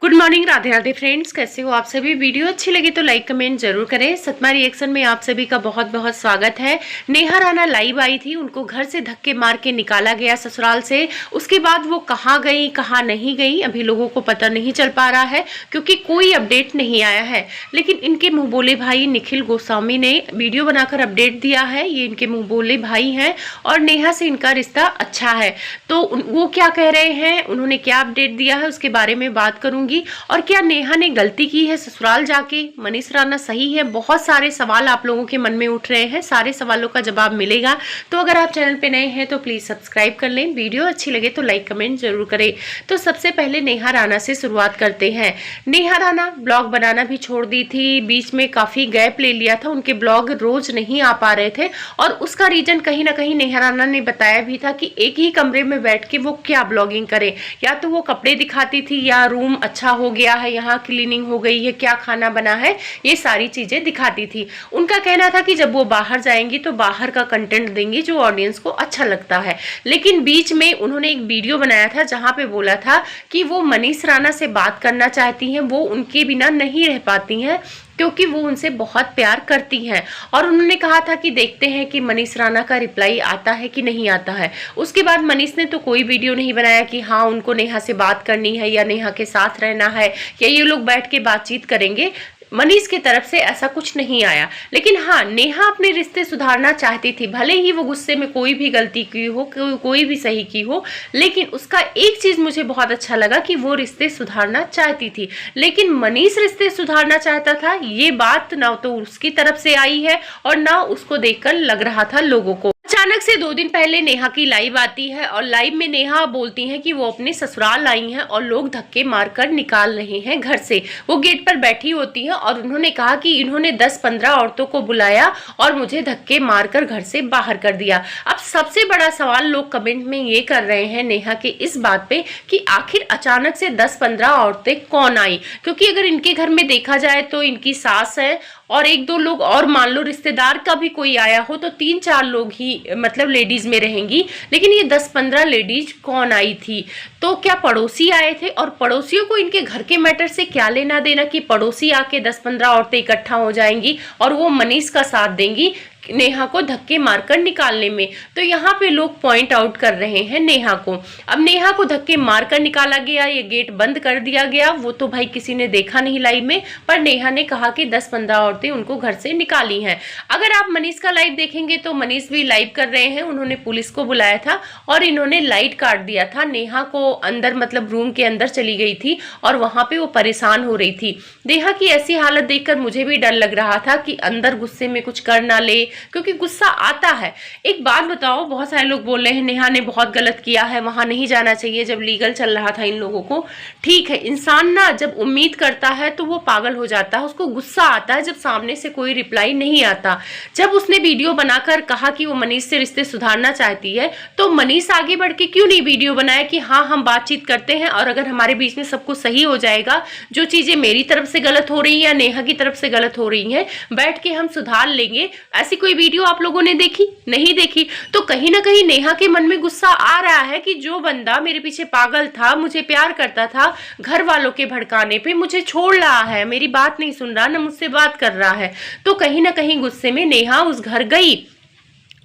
Good morning, Radhe Radhe friends. कैसे हो आप सभी? वीडियो अच्छी लगी तो लाइक कमेंट जरूर करें। सतमा रिएक्शन में आप सभी का बहुत बहुत स्वागत है। नेहा राणा लाइव आई थी, उनको घर से धक्के मार के निकाला गया ससुराल से। उसके बाद वो कहाँ गई कहाँ नहीं गई अभी लोगों को पता नहीं चल पा रहा है, क्योंकि कोई अपडेट नहीं आया है। लेकिन इनके मुँह बोले भाई निखिल गोस्वामी ने वीडियो बनाकर अपडेट दिया है। ये इनके मुँह बोले भाई हैं और नेहा से इनका रिश्ता अच्छा है। तो वो क्या कह रहे हैं, उन्होंने क्या अपडेट दिया है, उसके बारे में बात करूंगी। और क्या नेहा ने गलती की है ससुराल जाके? मनीष राणा सही है? बहुत सारे सवाल आप लोगों के मन में उठ रहे हैं, सारे सवालों का जवाब मिलेगा। तो अगर आप चैनल पे नए हैं तो प्लीज सब्सक्राइब कर लें। वीडियो अच्छी लगे तो लाइक कमेंट जरूर करें। तो सबसे पहले नेहा राणा से शुरुआत करते हैं। नेहा राणा ब्लॉग बनाना भी छोड़ दी थी, बीच में काफी गैप ले लिया था, उनके ब्लॉग रोज नहीं आ पा रहे थे। और उसका रीजन कहीं ना कहीं नेहा राणा ने बताया भी था कि एक ही कमरे में बैठ के वो क्या ब्लॉगिंग करे, या तो वो कपड़े दिखाती थी या रूम अच्छा हो गया है, यहाँ क्लीनिंग हो गई है, क्या खाना बना है, ये सारी चीजें दिखाती थी। उनका कहना था कि जब वो बाहर जाएंगी तो बाहर का कंटेंट देंगी जो ऑडियंस को अच्छा लगता है। लेकिन बीच में उन्होंने एक वीडियो बनाया था जहां पे बोला था कि वो मनीष राणा से बात करना चाहती हैं, वो उनके बिना नहीं रह पाती हैं क्योंकि वो उनसे बहुत प्यार करती हैं। और उन्होंने कहा था कि देखते हैं कि मनीष राणा का रिप्लाई आता है कि नहीं आता है। उसके बाद मनीष ने तो कोई वीडियो नहीं बनाया कि हाँ उनको नेहा से बात करनी है या नेहा के साथ रहना है या ये लोग बैठ के बातचीत करेंगे। मनीष की तरफ से ऐसा कुछ नहीं आया। लेकिन हाँ, नेहा अपने रिश्ते सुधारना चाहती थी, भले ही वो गुस्से में कोई भी गलती की हो, कोई भी सही की हो। लेकिन उसका एक चीज मुझे बहुत अच्छा लगा कि वो रिश्ते सुधारना चाहती थी। लेकिन मनीष रिश्ते सुधारना चाहता था, ये बात ना तो उसकी तरफ से आई है और ना उसको देखकर लग रहा था लोगों को। अचानक से 2 दिन पहले नेहा की लाइव आती है और लाइव में नेहा बोलती हैं कि वो अपने ससुराल आई हैं और लोग धक्के मारकर निकाल रहे हैं घर से। वो गेट पर बैठी होती हैं और उन्होंने कहा कि इन्होंने 10-15 औरतों को बुलाया और मुझे धक्के मारकर घर से बाहर कर दिया। अब सबसे बड़ा सवाल लोग कमेंट में ये कर रहे हैं नेहा के इस बात पे कि आखिर अचानक से 10-15 औरतें कौन आई, क्योंकि अगर इनके घर में देखा जाए तो इनकी सास है और 1-2 लोग और, मान लो रिश्तेदार का भी कोई आया हो तो 3-4 लोग ही मतलब लेडीज में रहेंगी। लेकिन ये 10-15 लेडीज कौन आई थी? तो क्या पड़ोसी आए थे? और पड़ोसियों को इनके घर के मैटर से क्या लेना देना कि पड़ोसी आके 10-15 औरतें इकट्ठा हो जाएंगी और वो मनीष का साथ देंगी नेहा को धक्के मारकर निकालने में। तो यहाँ पे लोग पॉइंट आउट कर रहे हैं नेहा को। अब नेहा को धक्के मारकर निकाला गया, ये गेट बंद कर दिया गया, वो तो भाई किसी ने देखा नहीं लाइव में, पर नेहा ने कहा कि 10-15 औरतें उनको घर से निकाली हैं। अगर आप मनीष का लाइव देखेंगे तो मनीष भी लाइव कर रहे हैं, उन्होंने पुलिस को बुलाया था और इन्होंने लाइट काट दिया था। नेहा को अंदर मतलब रूम के अंदर चली गई थी और वहां पे वो परेशान हो रही थी। नेहा की ऐसी हालत देखकर मुझे भी डर लग रहा था कि अंदर गुस्से में कुछ कर ना ले, क्योंकि गुस्सा आता है। एक बात बताओ, बहुत सारे लोग बोल रहे हैं नेहा ने बहुत गलत किया है, वहां नहीं जाना चाहिए जब लीगल चल रहा था इन लोगों को। ठीक है, इंसान ना जब उम्मीद करता है तो वो पागल हो जाता है, उसको गुस्सा आता है जब सामने से कोई रिप्लाई नहीं आता। जब उसने वीडियो बनाकर कहा कि वो मनीष से रिश्ते सुधारना चाहती है तो मनीष आगे बढ़ के क्यों नहीं वीडियो बनाया कि हाँ हम बातचीत करते हैं और अगर हमारे बीच में सब कुछ सही हो जाएगा, जो चीजें मेरी तरफ से गलत हो रही है या नेहा की तरफ से गलत हो रही है, बैठ के हम सुधार लेंगे। ऐसी कोई वीडियो आप लोगों ने देखी? नहीं देखी। तो कहीं ना कहीं नेहा के मन में गुस्सा आ रहा है कि जो बंदा मेरे पीछे पागल था, मुझे प्यार करता था, घर वालों के भड़काने पे मुझे छोड़ रहा है, मेरी बात नहीं सुन रहा, ना मुझसे बात कर रहा है। तो कहीं ना कहीं गुस्से में नेहा उस घर गई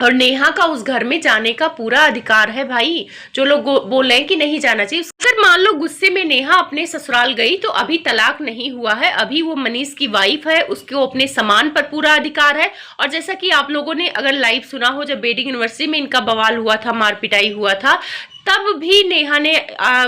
और नेहा का उस घर में जाने का पूरा अधिकार है भाई। जो लोग बोल रहे हैं कि नहीं जाना चाहिए, अगर मान लो गुस्से में नेहा अपने ससुराल गई तो अभी तलाक नहीं हुआ है, अभी वो मनीष की वाइफ है, उसको अपने सामान पर पूरा अधिकार है। और जैसा कि आप लोगों ने अगर लाइव सुना हो, जब बेडिंग यूनिवर्सिटी में इनका बवाल हुआ था, मार पिटाई हुआ था, तब भी नेहा ने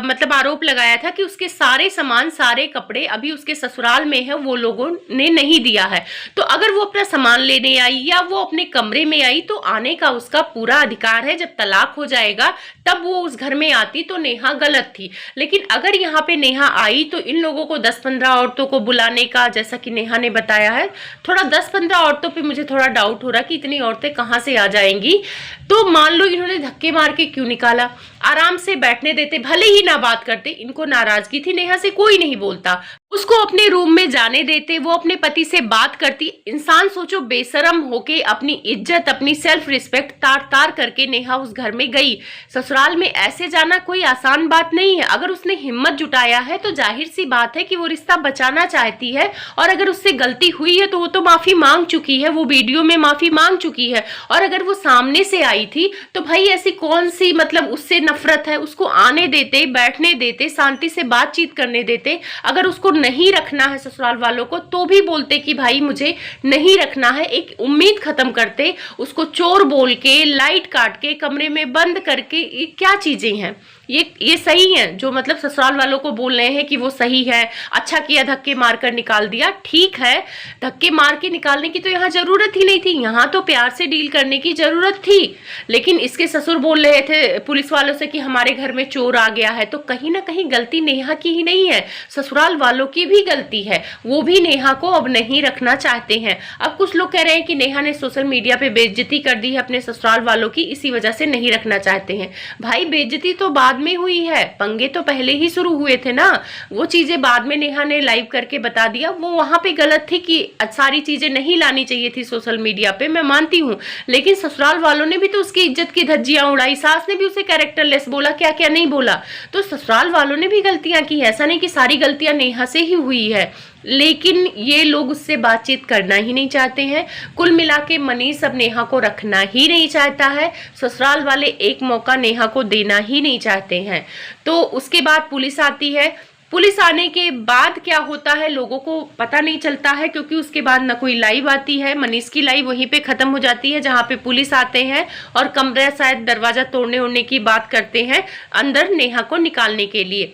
मतलब आरोप लगाया था कि उसके सारे सामान, सारे कपड़े अभी उसके ससुराल में है, वो लोगों ने नहीं दिया है। तो अगर वो अपना सामान लेने आई या वो अपने कमरे में आई तो आने का उसका पूरा अधिकार है। जब तलाक हो जाएगा तब वो उस घर में आती तो नेहा गलत थी। लेकिन अगर यहाँ पे नेहा आई तो इन लोगों को 10-15 औरतों को बुलाने का, जैसा कि नेहा ने बताया है, थोड़ा 10-15 औरतों पे मुझे थोड़ा डाउट हो रहा कि इतनी औरतें कहाँ से आ जाएंगी। तो मान लो इन्होंने धक्के मार के क्यों निकाला? आराम से बैठने देते, भले ही ना बात करते, इनको नाराजगी थी नेहा से, कोई नहीं बोलता। उसको अपने रूम में जाने देते, वो अपने पति से बात करती। इंसान सोचो बेशरम होके अपनी इज्जत, अपनी सेल्फ रिस्पेक्ट तार तार करके नेहा उस घर में गई। ससुराल में ऐसे जाना कोई आसान बात नहीं है। अगर उसने हिम्मत जुटाया है तो जाहिर सी बात है कि वो रिश्ता बचाना चाहती है, और अगर उससे गलती हुई है तो वो तो माफी मांग चुकी है, वो वीडियो में माफी मांग चुकी है। और अगर वो सामने से आई थी तो भाई ऐसी कौन सी मतलब उससे नफरत है, उसको आने देते, बैठने देते, शांति से बातचीत करने देते। अगर उसको नहीं रखना है ससुराल वालों को तो भी बोलते कि भाई मुझे नहीं रखना है, एक उम्मीद खत्म करते। उसको चोर बोल के, लाइट काट के, कमरे में बंद करके, ये क्या चीजें हैं? ये सही है जो मतलब ससुराल वालों को बोल रहे हैं कि वो सही है, अच्छा किया धक्के मारकर निकाल दिया। ठीक है, धक्के मार के निकालने की तो यहाँ जरूरत ही नहीं थी, यहाँ तो प्यार से डील करने की जरूरत थी। लेकिन इसके ससुर बोल रहे थे पुलिस वालों से कि हमारे घर में चोर आ गया है, तो कहीं ना कहीं गलती नेहा की ही नहीं है, ससुराल वालों की भी गलती है। वो भी नेहा को अब नहीं रखना चाहते हैं। अब कुछ लोग कह रहे हैं कि नेहा ने सोशल मीडिया पे बेइज्जती कर दी है अपने ससुराल वालों की, इसी वजह से नहीं रखना चाहते हैं। भाई बेइज्जती तो बाद में हुई है, पंगे तो पहले ही शुरू हुए थे ना। वो चीजें बाद में नेहा ने लाइव करके बता दिया। वो वहां पे गलत थी कि सारी चीजें नहीं लानी चाहिए थी सोशल मीडिया पे, मैं मानती हूँ। लेकिन ससुराल वालों ने भी तो उसकी इज्जत की धज्जियां उड़ाई, सास ने भी उसे कैरेक्टरलेस बोला, क्या क्या नहीं बोला। तो ससुराल वालों ने भी गलतियां की, ऐसा नहीं कि सारी गलतियां नेहा से ही हुई है। लेकिन ये लोग उससे बातचीत करना ही नहीं चाहते हैं। कुल मिला के मनीष अब नेहा को रखना ही नहीं चाहता है। ससुराल वाले एक मौका नेहा को देना ही नहीं चाहते हैं। तो उसके बाद पुलिस आती है। पुलिस आने के बाद क्या होता है लोगों को पता नहीं चलता है, क्योंकि उसके बाद ना कोई लाइव आती है। मनीष की लाइव वहीं पे खत्म हो जाती है जहां पे पुलिस आते हैं और कमरा शायद दरवाजा तोड़ने उड़ने की बात करते हैं अंदर नेहा को निकालने के लिए।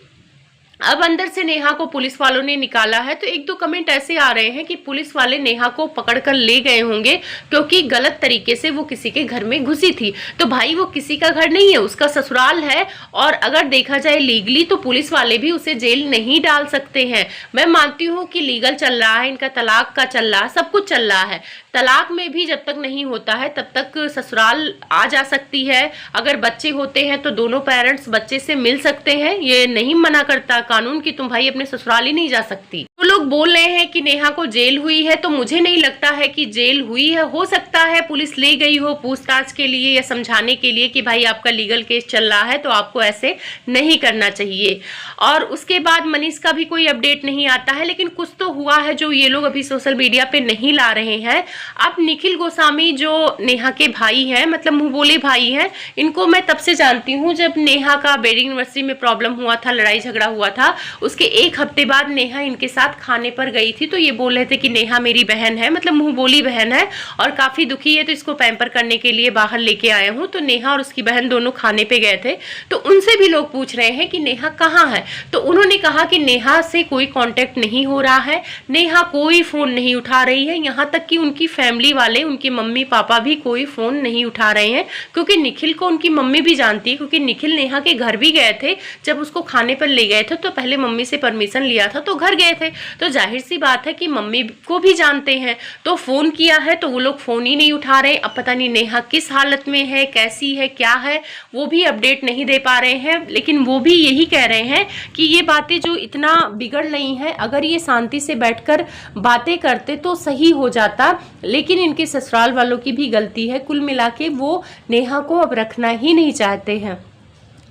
अब अंदर से नेहा को पुलिस वालों ने निकाला है, तो एक दो कमेंट ऐसे आ रहे हैं कि पुलिस वाले नेहा को पकड़कर ले गए होंगे क्योंकि गलत तरीके से वो किसी के घर में घुसी थी। तो भाई वो किसी का घर नहीं है, उसका ससुराल है। और अगर देखा जाए लीगली तो पुलिस वाले भी उसे जेल नहीं डाल सकते हैं। मैं मानती हूँ कि लीगल चल रहा है, इनका तलाक का चल रहा है, सब कुछ चल रहा है। तलाक में भी जब तक नहीं होता है तब तक ससुराल आ जा सकती है। अगर बच्चे होते हैं तो दोनों पेरेंट्स बच्चे से मिल सकते हैं, ये नहीं मना करता कानून कि तुम भाई अपने ससुराल ही नहीं जा सकती। तो लोग बोल रहे हैं कि नेहा को जेल हुई है, तो मुझे नहीं लगता है कि जेल हुई है। हो सकता है पुलिस ले गई हो पूछताछ के लिए या समझाने के लिए कि भाई आपका लीगल केस चल रहा है तो आपको ऐसे नहीं करना चाहिए। और उसके बाद मनीष का भी कोई अपडेट नहीं आता है। लेकिन कुछ तो हुआ है जो ये लोग अभी सोशल मीडिया पे नहीं ला रहे हैं। अब निखिल गोस्वामी जो नेहा के भाई हैं, मतलब मुंह बोले भाई हैं, इनको मैं तब से जानती हूँ जब नेहा का वेडिंग एनिवर्सरी में प्रॉब्लम हुआ था, लड़ाई झगड़ा हुआ था। उसके एक हफ्ते बाद नेहा इनके साथ खाने पर गई थी, तो ये बोल रहे थे कि नेहा मेरी बहन है, मतलब मुंह बोली बहन है और काफी दुखी है, तो इसको पैम्पर करने के लिए बाहर लेके आया हूँ। तो नेहा और उसकी बहन दोनों खाने पे गए थे, तो उनसे भी लोग पूछ रहे हैं कि नेहा कहाँ है। तो उन्होंने कहा कि नेहा से कोई कांटेक्ट नहीं हो रहा है, नेहा कोई फोन नहीं उठा रही है। यहाँ तक कि उनकी फैमिली वाले, उनकी मम्मी पापा भी कोई फोन नहीं उठा रहे हैं, क्योंकि निखिल को उनकी मम्मी भी जानती है, क्योंकि निखिल नेहा के घर भी गए थे। जब उसको खाने पर ले गए थे तो पहले मम्मी से परमिशन लिया था तो घर गए थे, तो जाहिर सी बात है कि मम्मी को भी जानते हैं। तो फोन किया है तो वो लोग फोन ही नहीं उठा रहे। अब पता नहीं नेहा किस हालत में है, कैसी है, क्या है, वो भी अपडेट नहीं दे पा रहे हैं। लेकिन वो भी यही कह रहे हैं कि ये बातें जो इतना बिगड़ रही हैं, अगर ये शांति से बैठकर बातें करते तो सही हो जाता। लेकिन इनके ससुराल वालों की भी गलती है। कुल मिला के वो नेहा को अब रखना ही नहीं चाहते हैं।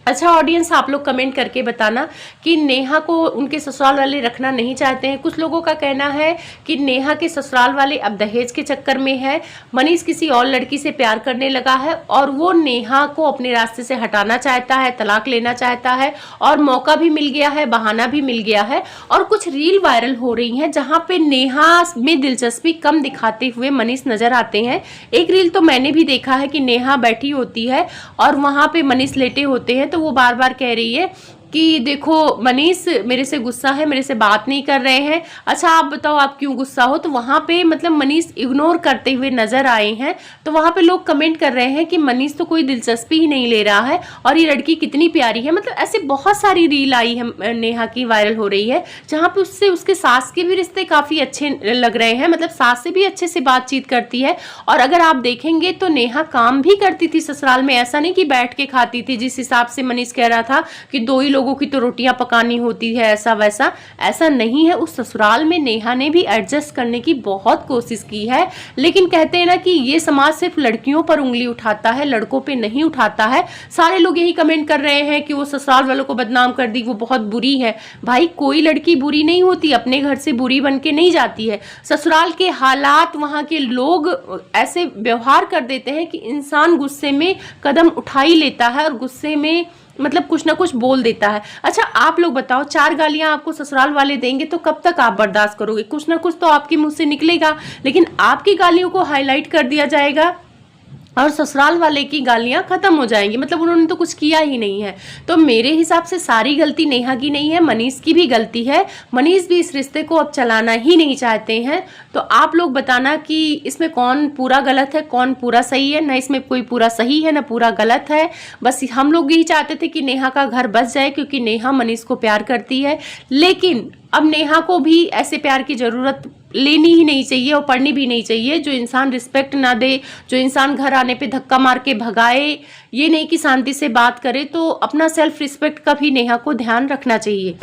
अच्छा ऑडियंस, आप लोग कमेंट करके बताना कि नेहा को उनके ससुराल वाले रखना नहीं चाहते हैं। कुछ लोगों का कहना है कि नेहा के ससुराल वाले अब दहेज के चक्कर में है, मनीष किसी और लड़की से प्यार करने लगा है और वो नेहा को अपने रास्ते से हटाना चाहता है, तलाक लेना चाहता है, और मौका भी मिल गया है, बहाना भी मिल गया है। और कुछ रील वायरल हो रही हैं जहाँ पे नेहा में दिलचस्पी कम दिखाते हुए मनीष नजर आते हैं। एक रील तो मैंने भी देखा है कि नेहा बैठी होती है और वहाँ पे मनीष लेटे होते हैं, तो वो बार बार कह रही है कि देखो मनीष मेरे से गुस्सा है, मेरे से बात नहीं कर रहे हैं। अच्छा आप बताओ आप क्यों गुस्सा हो। तो वहाँ पे मतलब मनीष इग्नोर करते हुए नजर आए हैं। तो वहाँ पे लोग कमेंट कर रहे हैं कि मनीष तो कोई दिलचस्पी ही नहीं ले रहा है और ये लड़की कितनी प्यारी है। मतलब ऐसे बहुत सारी रील आई है नेहा की, वायरल हो रही है, जहाँ पे उससे उसके सास के भी रिश्ते काफी अच्छे लग रहे हैं। मतलब सास से भी अच्छे से बातचीत करती है। और अगर आप देखेंगे तो नेहा काम भी करती थी ससुराल में, ऐसा नहीं कि बैठ के खाती थी। जिस हिसाब से मनीष कह रहा था कि दो ही लोगों की तो रोटियां पकानी होती है, ऐसा वैसा। ऐसा नहीं है। उस ससुराल में नेहा ने भी एडजस्ट करने की बहुत कोशिश की है, लेकिन कहते हैं ना कि ये समाज सिर्फ लड़कियों पर उंगली उठाता है, लड़कों पे नहीं उठाता है। सारे लोग यही कमेंट कर रहे हैं कि वो ससुराल वालों को बदनाम कर दी, वो बहुत बुरी है। भाई कोई लड़की बुरी नहीं होती, अपने घर से बुरी बन के नहीं जाती है। ससुराल के हालात, वहां के लोग ऐसे व्यवहार कर देते हैं कि इंसान गुस्से में कदम उठा ही लेता है और गुस्से में मतलब कुछ ना कुछ बोल देता है। अच्छा आप लोग बताओ, 4 गालियां आपको ससुराल वाले देंगे तो कब तक आप बर्दाश्त करोगे? कुछ ना कुछ तो आपके मुंह से निकलेगा, लेकिन आपकी गालियों को हाईलाइट कर दिया जाएगा और ससुराल वाले की गालियां खत्म हो जाएंगी, मतलब उन्होंने तो कुछ किया ही नहीं है। तो मेरे हिसाब से सारी गलती नेहा की नहीं है, मनीष की भी गलती है। मनीष भी इस रिश्ते को अब चलाना ही नहीं चाहते हैं। तो आप लोग बताना कि इसमें कौन पूरा गलत है, कौन पूरा सही है। ना इसमें कोई पूरा सही है ना पूरा गलत है। बस हम लोग यही चाहते थे कि नेहा का घर बस जाए, क्योंकि नेहा मनीष को प्यार करती है। लेकिन अब नेहा को भी ऐसे प्यार की जरूरत लेनी ही नहीं चाहिए और पड़नी भी नहीं चाहिए। जो इंसान रिस्पेक्ट ना दे, जो इंसान घर आने पे धक्का मार के भगाए, ये नहीं कि शांति से बात करे, तो अपना सेल्फ रिस्पेक्ट का भी नेहा को ध्यान रखना चाहिए।